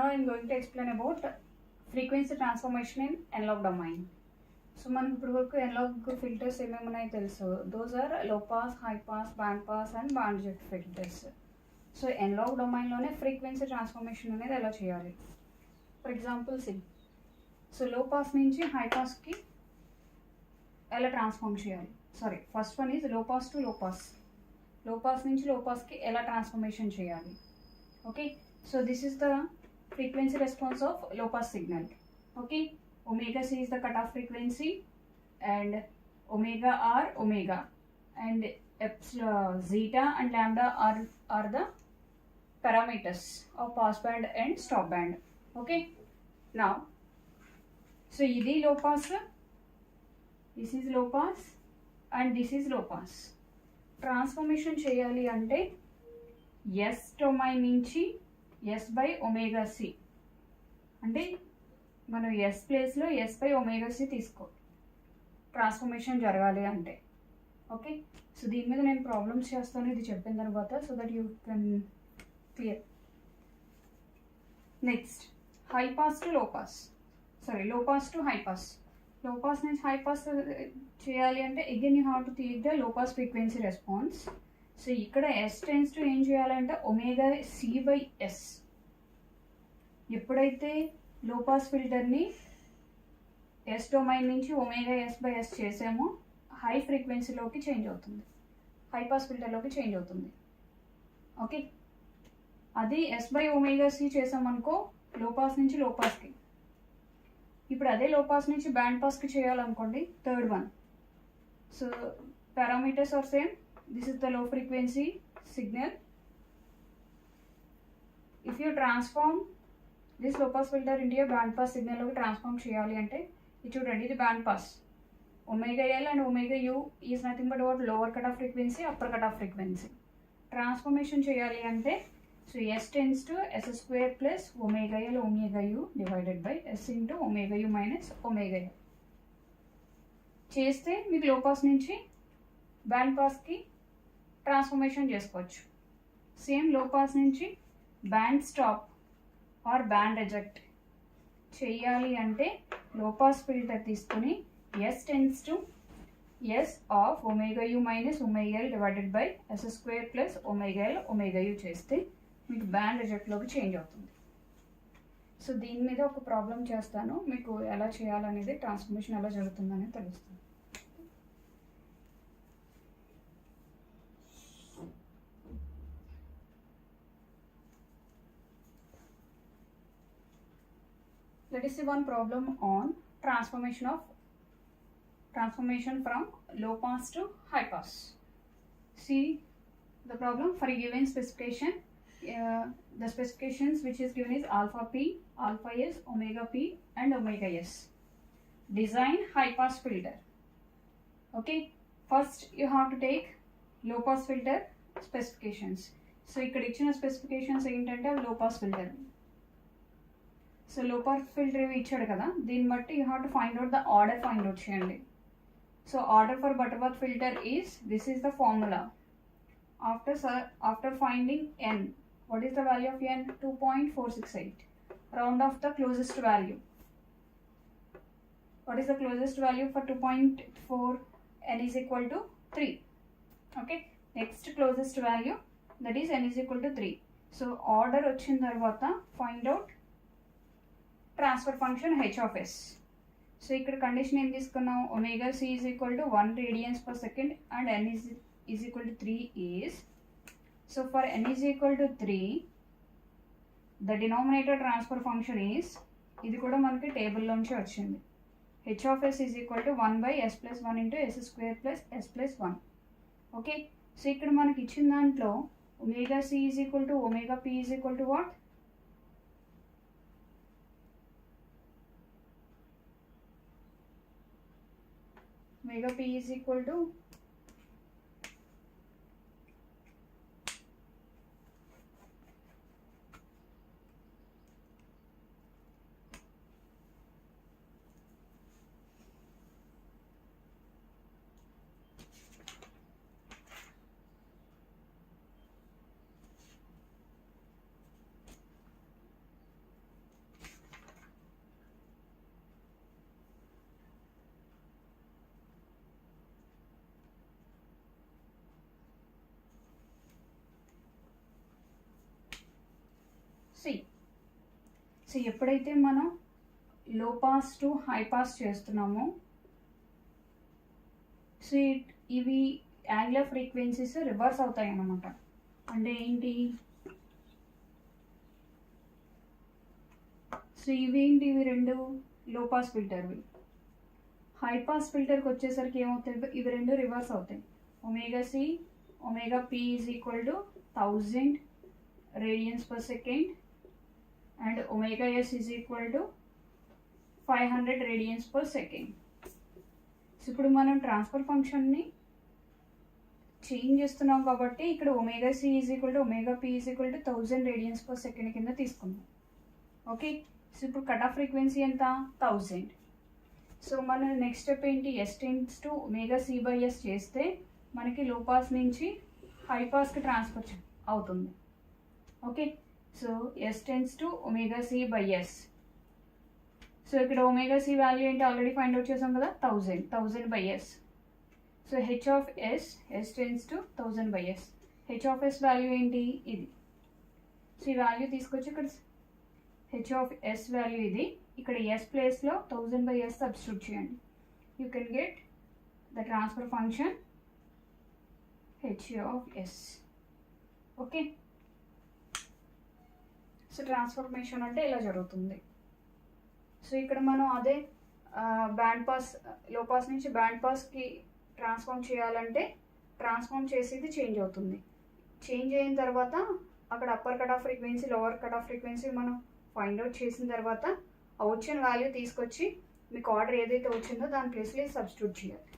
Now I am going to explain about frequency transformation in analog domain. So మనకి ఇప్పుడు వరకు analogue filters ఏమేమి ఉన్నాయో తెలుసు. Those are low pass, high pass, band pass and band reject filters. So analogue డొమైన్లోనే frequency transformation అనేది ఎలా చేయాలి. For example see, so low pass నుంచి హై పాస్కి ఎలా ట్రాన్స్ఫార్మ్ చేయాలి. Sorry, first one is low pass to low pass. Low pass నుంచి low పాస్కి ఎలా ట్రాన్స్ఫర్మేషన్ చేయాలి. Okay, so this is the frequency response of low pass signal. Okay, omega c is the cutoff frequency and omega r omega and epsilon zeta and lambda are the parameters of pass band and stop band. Okay, now so idi low pass, this is low pass and this is low pass. Transformation cheyali ante s domain nunchi s by omega c అంటే మనం yes ప్లేస్లో yes by omega C తీసుకో transformation జరగాలి అంటే. Okay, so దీని మీద నేను problems చేస్తాను ఇది చెప్పిన తర్వాత, so that you can clear. Next high pass to low pass, sorry లో pass to high pass. Low pass నుంచి హై పాస్ చేయాలి అంటే again you have to take the low pass frequency response. So ఇక్కడ yes tends to ఏం చేయాలంటే omega C by yes. ఎప్పుడైతే లో pass ఫిల్టర్ని yes domain నుంచి ఒమేగా ఎస్ బై ఎస్ చేసామో హై ఫ్రీక్వెన్సీలోకి చేంజ్ అవుతుంది, హై పాస్ ఫిల్టర్లోకి చేంజ్ అవుతుంది. ఓకే, అది ఎస్ బై ఒమేగా సి చేసామనుకో లో పాస్ నుంచి లో పాస్కి. ఇప్పుడు అదే లో పాస్ నుంచి బ్యాండ్ పాస్కి చేయాలనుకోండి, third one. So parameters are same. This is the low frequency signal. If you transform this low pass filter into a band pass signal loki transform cheyali ante ఇది చూడండి, ఇది band pass. Omega L and omega U is nothing but what lower cutoff frequency, upper cutoff frequency. Transformation cheyali ante so S tends to S square plus omega L omega U divided by S into omega U minus omega L. చేస్తే మీకు low pass నుంచి band పాస్కి transformation చేసుకోవచ్చు. Same low pass నుంచి band stop or band reject చేయాలి అంటే low pass filter తీసుకుని S tends to S of omega U minus omega L divided by S square plus omega L omega U చేస్తే మీకు band రిజెక్ట్లోకి change అవుతుంది. So దీని మీద ఒక ప్రాబ్లం చేస్తాను, మీకు ఎలా చేయాలనేది, ట్రాన్స్ఫర్మేషన్ ఎలా జరుగుతుందనేది తెలుస్తుంది. Let us see one problem on transformation from low pass to high pass. See the problem for a given specification. The specifications which is given is alpha p, alpha s, omega p and omega s. Design high pass filter. Okay, first you have to take low pass filter specifications. So ikkada ichina specifications ఏంటంటే low pass filter. So low pass filter ఇవి ఇచ్చాడు కదా, దీన్ని బట్టి you have to find out the order find out చేయండి. So order for Butterworth filter is, this is the formula. After finding n, what is the value of n? 2.468. Round off the closest value. What is the closest value for 2.4? n is equal to 3. Okay, next closest value that is n is equal to 3. So order వచ్చిన తర్వాత find out transfer function h of s. So ఇక్కడ condition ఏం తీసుకున్నాం, omega c is equal to 1 radians per second and n is equal to 3 is. So for n is equal to 3 the denominator transfer function is, ఇది కూడా మనకి టేబుల్లోంచి వచ్చింది, h of s is equal to 1 by s plus 1 into s square plus s plus 1. Okay, so ఇక్కడ మనకి ఇచ్చిన దాంట్లో omega c is equal to omega p is equal to what? Omega p is equal to so ఎప్పుడైతే మనం low pass to high pass చేస్తున్నామో so ఇవి angular frequencies reverse అవుతాయి అన్నమాట. అంటే ఏంటి, సో ఇవి రెండు లో పాస్ ఫిల్టర్వి. హై పాస్ ఫిల్టర్కి వచ్చేసరికి ఏమవుతాయి, ఇవి రెండు రివర్స్ అవుతాయి. Omega C omega P is equal to 1000 radians per second and omega S is equal to 500 radians per second. So ఇప్పుడు మనం ట్రాన్స్ఫర్ ఫంక్షన్ని చేంజ్ చేస్తున్నాం కాబట్టి ఇక్కడ omega C is equal to omega P is equal to 1000 radians per second కింద తీసుకుందాం. Okay, so ఇప్పుడు cut off frequency ఎంత, 1000. సో మన నెక్స్ట్ స్టెప్ ఏంటి, S tends to omega C by S చేస్తే మనకి లో పాస్ నుంచి హై పాస్కి ట్రాన్స్ఫర్ అవుతుంది. Okay, so S tends to omega C by S. So ఇక్కడ ఒమేగా సి వాల్యూ ఏంటి ఆల్రెడీ ఫైండ్ అవుట్ చేసాం కదా, 1000 by S. So H of S tends to 1000 by S. H of S value ఏంటి, ఇది. So ఈ value తీసుకొచ్చి ఇక్కడ H of S value ఇది, ఇక్కడ ఎస్ ప్లేస్లో 1000 బై ఎస్ సబ్స్టిట్యూట్ చేయండి. You can get the transfer function H of S. Okay, so transformation అంటే ఇలా జరుగుతుంది. సో ఇక్కడ మనం అదే బ్యాండ్ పాస్ లో పాస్ నుంచి బ్యాండ్ పాస్కి ట్రాన్స్ఫార్మ్ చేయాలంటే ట్రాన్స్ఫార్మ్ చేసేది చేంజ్ అవుతుంది. చేంజ్ అయిన తర్వాత అక్కడ upper cut off frequency lower cut off frequency మనం ఫైండ్ అవుట్ చేసిన తర్వాత ఆ వచ్చిన వాల్యూ తీసుకొచ్చి మీకు ఆర్డర్ ఏదైతే వచ్చిందో దాని ప్లేస్లో సబ్స్టిట్యూట్ చేయాలి.